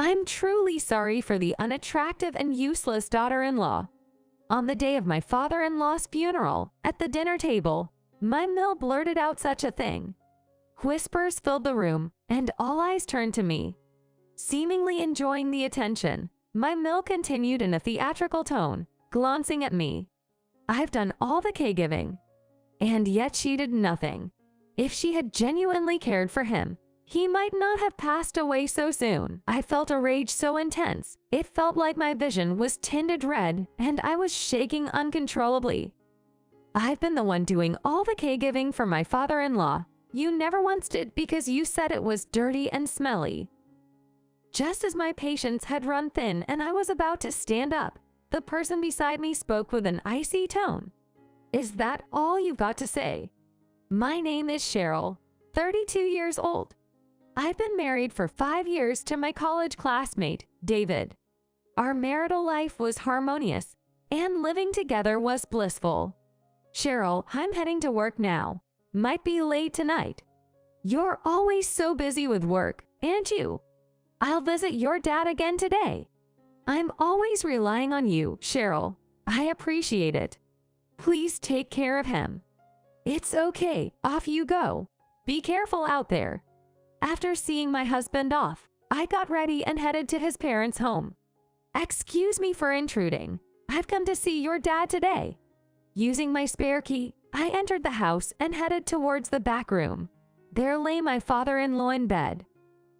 I'm truly sorry for the unattractive and useless daughter-in-law. On the day of my father-in-law's funeral, at the dinner table, my Mill blurted out such a thing. Whispers filled the room, and all eyes turned to me. Seemingly enjoying the attention, my Mill continued in a theatrical tone, glancing at me. I've done all the caregiving. And yet she did nothing. If she had genuinely cared for him, he might not have passed away so soon. I felt a rage so intense, it felt like my vision was tinted red and I was shaking uncontrollably. I've been the one doing all the caregiving for my father-in-law. You never once did because you said it was dirty and smelly. Just as my patience had run thin and I was about to stand up, the person beside me spoke with an icy tone. Is that all you've got to say? My name is Cheryl, 32 years old. I've been married for 5 years to my college classmate, David. Our marital life was harmonious, and living together was blissful. Cheryl, I'm heading to work now. Might be late tonight. You're always so busy with work, aren't you? I'll visit your dad again today. I'm always relying on you, Cheryl. I appreciate it. Please take care of him. It's okay, off you go. Be careful out there. After seeing my husband off, I got ready and headed to his parents' home. Excuse me for intruding. I've come to see your dad today. Using my spare key, I entered the house and headed towards the back room. There lay my father-in-law in bed.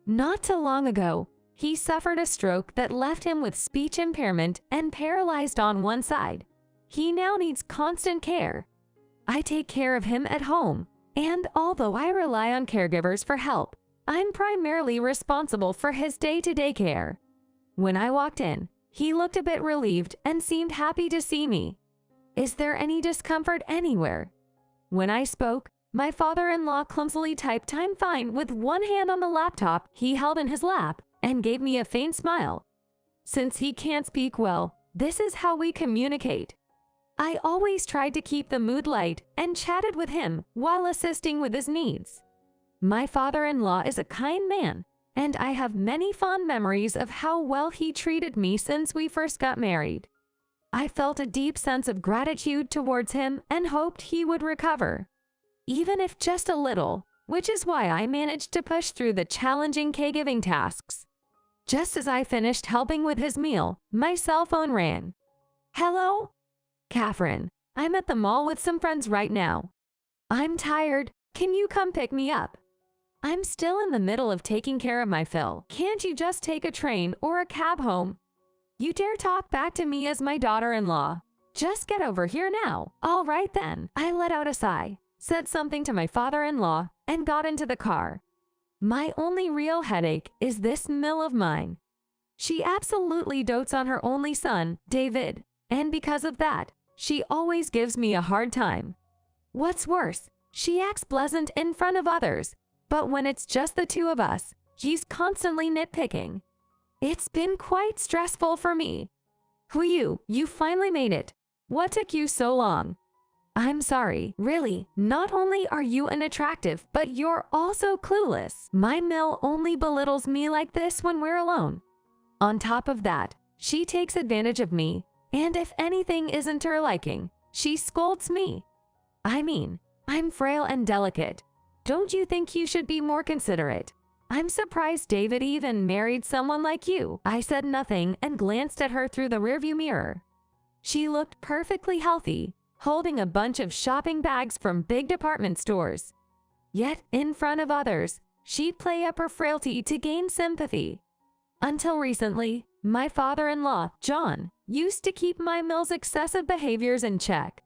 Not too long ago, he suffered a stroke that left him with speech impairment and paralyzed on one side. He now needs constant care. I take care of him at home, and although I rely on caregivers for help, I'm primarily responsible for his day-to-day care. When I walked in, he looked a bit relieved and seemed happy to see me. Is there any discomfort anywhere? When I spoke, my father-in-law clumsily typed "I'm fine" with one hand on the laptop he held in his lap and gave me a faint smile. Since he can't speak well, this is how we communicate. I always tried to keep the mood light and chatted with him while assisting with his needs. My father-in-law is a kind man, and I have many fond memories of how well he treated me since we first got married. I felt a deep sense of gratitude towards him and hoped he would recover, even if just a little, which is why I managed to push through the challenging caregiving tasks. Just as I finished helping with his meal, my cell phone rang. Hello? Catherine, I'm at the mall with some friends right now. I'm tired. Can you come pick me up? I'm still in the middle of taking care of my Phil. Can't you just take a train or a cab home? You dare talk back to me as my daughter-in-law? Just get over here now. All right then. I let out a sigh, said something to my father-in-law, and got into the car. My only real headache is this Mill of mine. She absolutely dotes on her only son, David, and because of that, she always gives me a hard time. What's worse, she acts pleasant in front of others, but when it's just the two of us, she's constantly nitpicking. It's been quite stressful for me. You finally made it. What took you so long? I'm sorry, really, not only are you unattractive, but you're also clueless. My Mill only belittles me like this when we're alone. On top of that, she takes advantage of me, and if anything isn't to her liking, she scolds me. I mean, I'm frail and delicate. Don't you think you should be more considerate? I'm surprised David even married someone like you. I said nothing and glanced at her through the rearview mirror. She looked perfectly healthy, holding a bunch of shopping bags from big department stores. Yet, in front of others, she'd play up her frailty to gain sympathy. Until recently, my father-in-law, John, used to keep my Mill's excessive behaviors in check.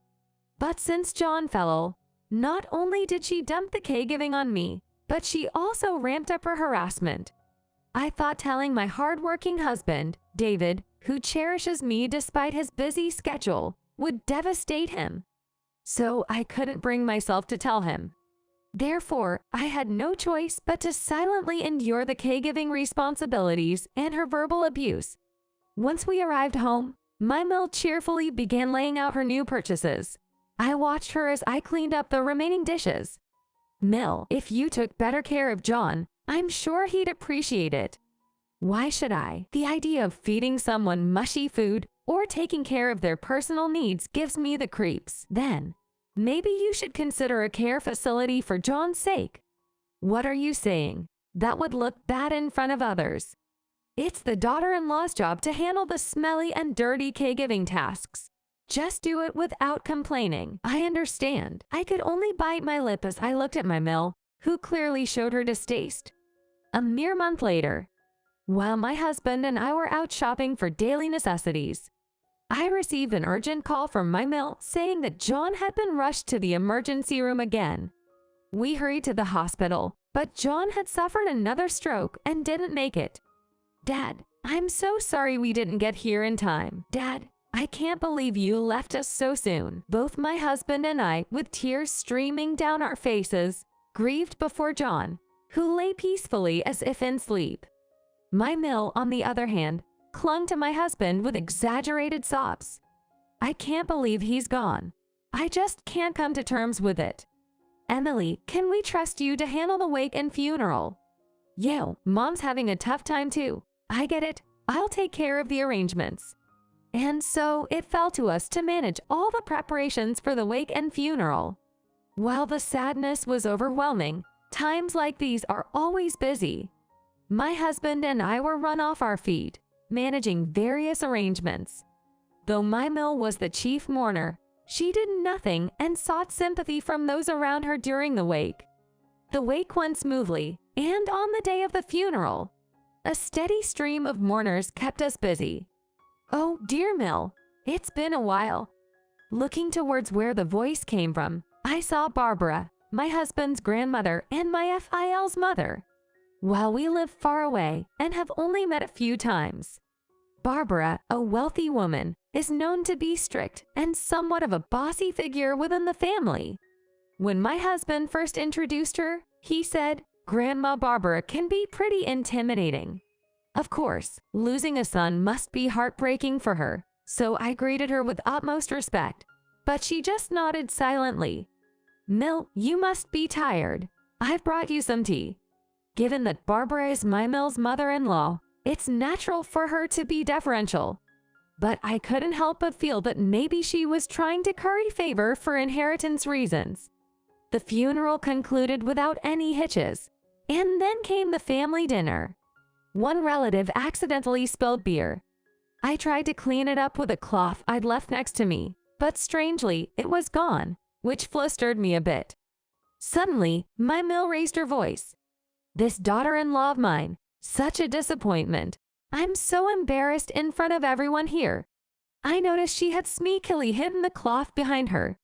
But since John fell ill, not only did she dump the caregiving on me, but she also ramped up her harassment. I thought telling my hard-working husband, David, who cherishes me despite his busy schedule, would devastate him. So I couldn't bring myself to tell him. Therefore, I had no choice but to silently endure the caregiving responsibilities and her verbal abuse. Once we arrived home, my Mill cheerfully began laying out her new purchases. I watched her as I cleaned up the remaining dishes. Mill, if you took better care of John, I'm sure he'd appreciate it. Why should I? The idea of feeding someone mushy food or taking care of their personal needs gives me the creeps. Then, maybe you should consider a care facility for John's sake. What are you saying? That would look bad in front of others. It's the daughter-in-law's job to handle the smelly and dirty caregiving tasks. Just do it without complaining. I understand. I could only bite my lip as I looked at my Mill, who clearly showed her distaste. A mere month later, while my husband and I were out shopping for daily necessities, I received an urgent call from my Mill saying that John had been rushed to the emergency room again. We hurried to the hospital, but John had suffered another stroke and didn't make it. Dad, I'm so sorry we didn't get here in time. Dad, I can't believe you left us so soon. Both my husband and I, with tears streaming down our faces, grieved before John, who lay peacefully as if in sleep. My Mill, on the other hand, clung to my husband with exaggerated sobs. I can't believe he's gone. I just can't come to terms with it. Emily, can we trust you to handle the wake and funeral? Yo, Mom's having a tough time too. I get it. I'll take care of the arrangements. And so it fell to us to manage all the preparations for the wake and funeral. While the sadness was overwhelming, times like these are always busy. My husband and I were run off our feet, managing various arrangements. Though my Mill was the chief mourner, she did nothing and sought sympathy from those around her during the wake. The wake went smoothly, and on the day of the funeral, a steady stream of mourners kept us busy. Oh, dear Mill, it's been a while. Looking towards where the voice came from, I saw Barbara, my husband's grandmother and my FIL's mother. While we live far away and have only met a few times, Barbara, a wealthy woman, is known to be strict and somewhat of a bossy figure within the family. When my husband first introduced her, he said, "Grandma Barbara can be pretty intimidating." Of course, losing a son must be heartbreaking for her, so I greeted her with utmost respect, but she just nodded silently. "Mill, you must be tired. I've brought you some tea." Given that Barbara is my Mill's mother-in-law, it's natural for her to be deferential. But I couldn't help but feel that maybe she was trying to curry favor for inheritance reasons. The funeral concluded without any hitches, and then came the family dinner. One relative accidentally spilled beer. I tried to clean it up with a cloth I'd left next to me, but strangely, it was gone, which flustered me a bit. Suddenly, my Mill raised her voice. "This daughter-in-law of mine, such a disappointment. I'm so embarrassed in front of everyone here." I noticed she had sneakily hidden the cloth behind her.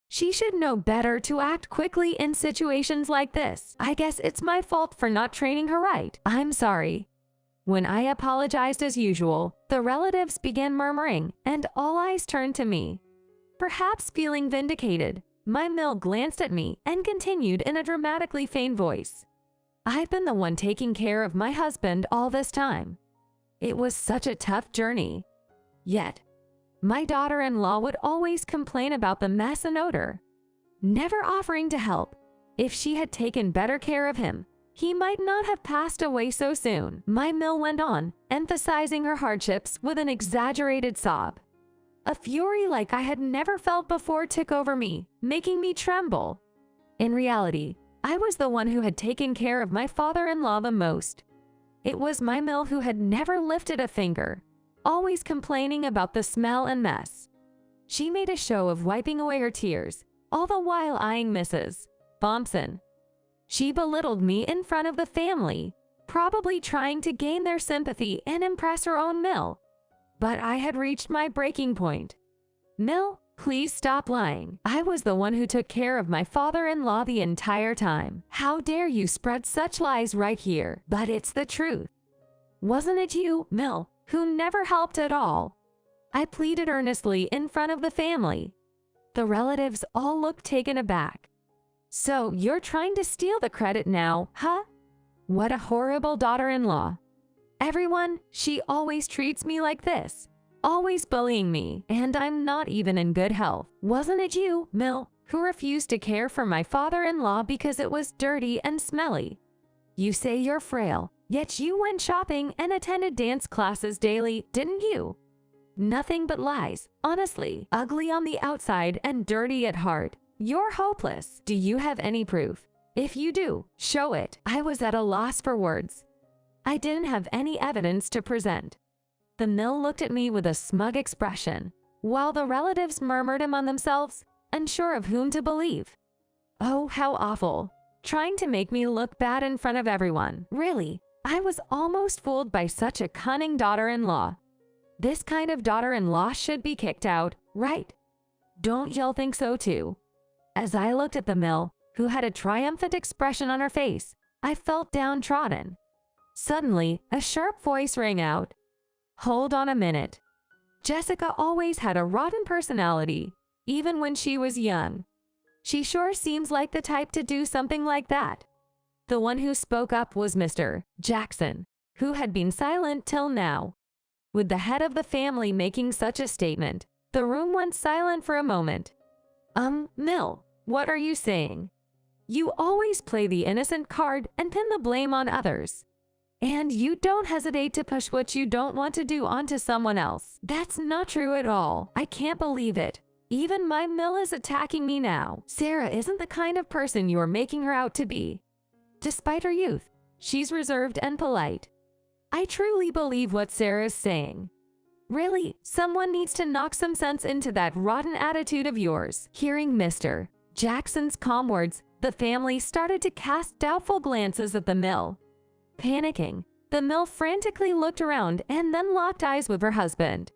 She should know better to act quickly in situations like this. I guess it's my fault for not training her right. I'm sorry. When I apologized as usual, the relatives began murmuring, and all eyes turned to me. Perhaps feeling vindicated, my Mill glanced at me and continued in a dramatically feigned voice. "I've been the one taking care of my husband all this time. It was such a tough journey. Yet, my daughter-in-law would always complain about the mess and odor, never offering to help. If she had taken better care of him, he might not have passed away so soon." My Mill went on, emphasizing her hardships with an exaggerated sob. A fury like I had never felt before took over me, making me tremble. In reality, I was the one who had taken care of my father-in-law the most. It was my Mill who had never lifted a finger, always complaining about the smell and mess. She made a show of wiping away her tears, all the while eyeing Mrs. Thompson. She belittled me in front of the family, probably trying to gain their sympathy and impress her own Mill. But I had reached my breaking point. "Mill, please stop lying. I was the one who took care of my father-in-law the entire time. How dare you spread such lies right here? But it's the truth. Wasn't it you, Mill, who never helped at all?" I pleaded earnestly in front of the family. The relatives all looked taken aback. "So you're trying to steal the credit now, huh? What a horrible daughter-in-law. Everyone, she always treats me like this, always bullying me, and I'm not even in good health. Wasn't it you, Mill, who refused to care for my father-in-law because it was dirty and smelly? You say you're frail, Yet you went shopping and attended dance classes daily, didn't you? Nothing but lies, honestly, ugly on the outside and dirty at heart. You're hopeless. Do you have any proof? If you do, show it. I was at a loss for words. I didn't have any evidence to present. The mill looked at me with a smug expression, while the relatives murmured among themselves, unsure of whom to believe. Oh, how awful. Trying to make me look bad in front of everyone. Really, I was almost fooled by such a cunning daughter-in-law. This kind of daughter-in-law should be kicked out, right? Don't y'all think so too? As I looked at the mill, who had a triumphant expression on her face, I felt downtrodden. Suddenly, a sharp voice rang out. Hold on a minute. Jessica always had a rotten personality, even when she was young. She sure seems like the type to do something like that. The one who spoke up was Mr. Jackson, who had been silent till now. With the head of the family making such a statement, the room went silent for a moment. Mill, what are you saying? You always play the innocent card and pin the blame on others. And you don't hesitate to push what you don't want to do onto someone else. That's not true at all. I can't believe it. Even my Mill is attacking me now. Sarah isn't the kind of person you're making her out to be. Despite her youth, she's reserved and polite. I truly believe what Sarah's saying. Really, someone needs to knock some sense into that rotten attitude of yours. Hearing Mr. Jackson's calm words, the family started to cast doubtful glances at the Mill. Panicking, the Mill frantically looked around and then locked eyes with her husband.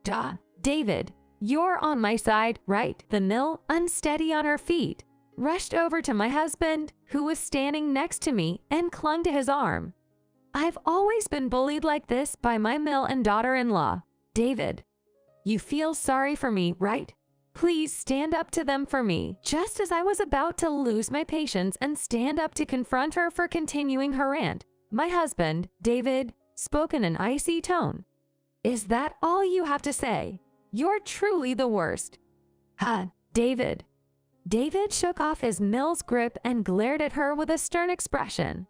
Duh, David, you're on my side, right? The Mill, unsteady on her feet, rushed over to my husband, who was standing next to me, and clung to his arm. I've always been bullied like this by my Mill and daughter-in-law. David, you feel sorry for me, right? Please stand up to them for me. Just as I was about to lose my patience and stand up to confront her for continuing her rant, my husband, David, spoke in an icy tone. Is that all you have to say? You're truly the worst. David. David shook off his Mill's grip and glared at her with a stern expression.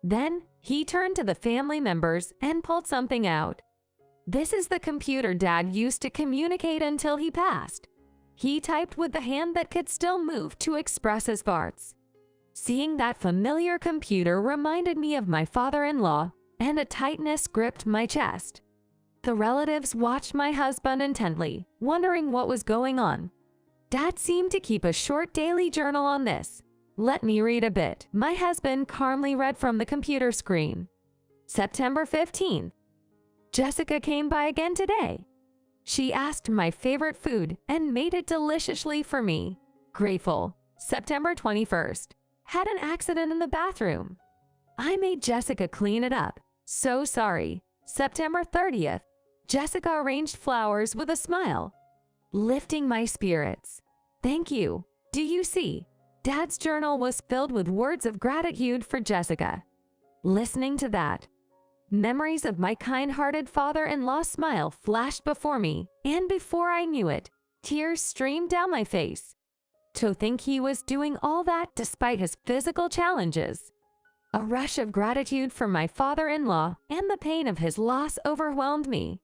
Then, he turned to the family members and pulled something out. This is the computer Dad used to communicate until he passed. He typed with the hand that could still move to express his thoughts. Seeing that familiar computer reminded me of my father-in-law, and a tightness gripped my chest. The relatives watched my husband intently, wondering what was going on. Dad seemed to keep a short daily journal on this. Let me read a bit. My husband calmly read from the computer screen. September 15th. Jessica came by again today. She asked my favorite food and made it deliciously for me. Grateful. September 21st. Had an accident in the bathroom. I made Jessica clean it up. So sorry. September 30th. Jessica arranged flowers with a smile, lifting my spirits. Thank you. Do you see? Dad's journal was filled with words of gratitude for Jessica. Listening to that, memories of my kind-hearted father-in-law smile flashed before me, and before I knew it, tears streamed down my face. To think he was doing all that despite his physical challenges. A rush of gratitude for my father-in-law and the pain of his loss overwhelmed me.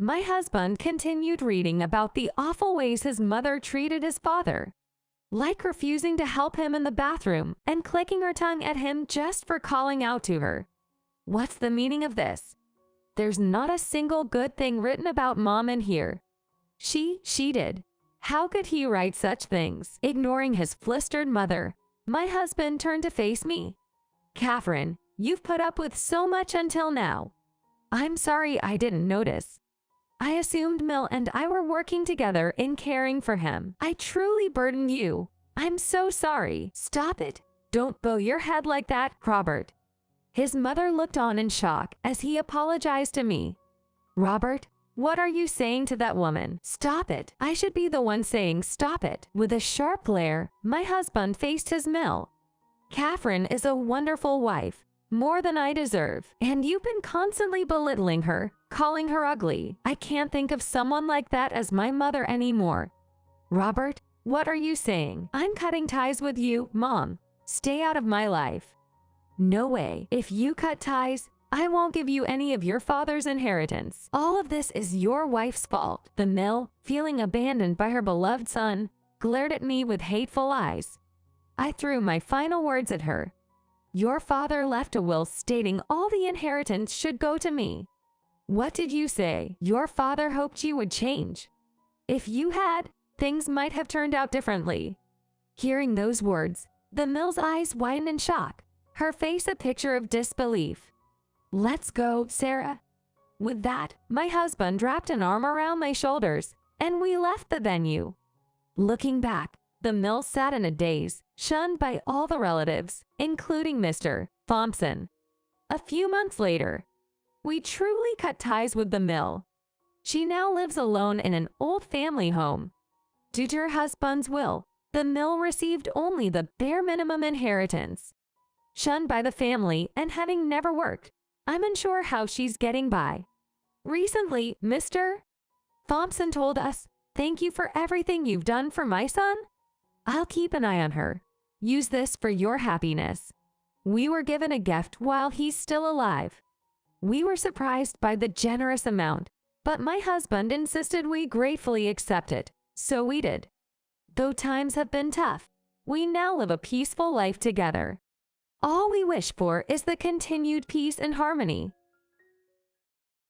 My husband continued reading about the awful ways his mother treated his father, like refusing to help him in the bathroom and clicking her tongue at him just for calling out to her. What's the meaning of this? There's not a single good thing written about Mom in here. She did. How could he write such things? Ignoring his flustered mother, my husband turned to face me. Catherine, you've put up with so much until now. I'm sorry I didn't notice. I assumed Mill and I were working together in caring for him. I truly burdened you. I'm so sorry. Stop it. Don't bow your head like that, Robert. His mother looked on in shock as he apologized to me. Robert, what are you saying to that woman? Stop it. I should be the one saying stop it. With a sharp glare, my husband faced his Mill. Catherine is a wonderful wife, more than I deserve, and you've been constantly belittling her, calling her ugly. I can't think of someone like that as my mother anymore. Robert, what are you saying? I'm cutting ties with you, Mom. Stay out of my life. No way. If you cut ties, I won't give you any of your father's inheritance. All of this is your wife's fault. The mill, feeling abandoned by her beloved son, glared at me with hateful eyes. I threw my final words at her. Your father left a will stating all the inheritance should go to me. What did you say? Your father hoped you would change. If you had, things might have turned out differently. Hearing those words, the mill's eyes widened in shock, her face a picture of disbelief. Let's go, Sarah. With that, my husband wrapped an arm around my shoulders, and we left the venue. Looking back, the mill sat in a daze, shunned by all the relatives, including Mr. Thompson. A few months later, we truly cut ties with the mill. She now lives alone in an old family home. Due to her husband's will, the mill received only the bare minimum inheritance. Shunned by the family and having never worked, I'm unsure how she's getting by. Recently, Mr. Thompson told us, "Thank you for everything you've done for my son. I'll keep an eye on her. Use this for your happiness." We were given a gift while he's still alive. We were surprised by the generous amount, but my husband insisted we gratefully accept it, so we did. Though times have been tough, we now live a peaceful life together. All we wish for is the continued peace and harmony.